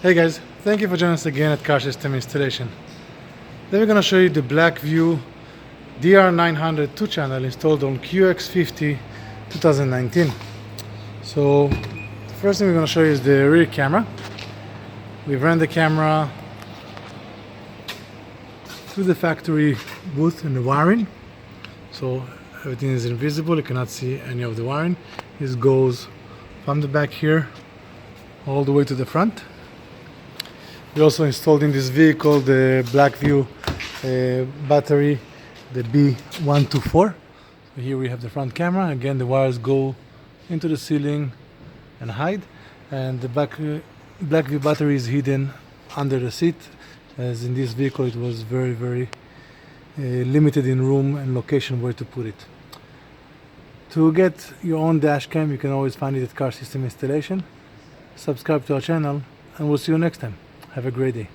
Hey guys, thank you for joining us again at Car System Installation. Today we're going to show you the Blackvue DR900 2-channel installed on QX50 2019. So the first thing we're going to show you is the rear camera. We've ran the camera through the factory booth and the wiring. So everything is invisible, you cannot see any of the wiring. This goes from the back here all the way to the front. We also installed in this vehicle the Blackvue battery, the B-124. So here we have the front camera. Again, the wires go into the ceiling and hide, and the Blackvue battery is hidden under the seat, as in this vehicle it was very limited in room and location where to put it. To get your own dash cam, you can always find it at Car System Installation. Subscribe to our channel, and we'll see you next time. Have a great day.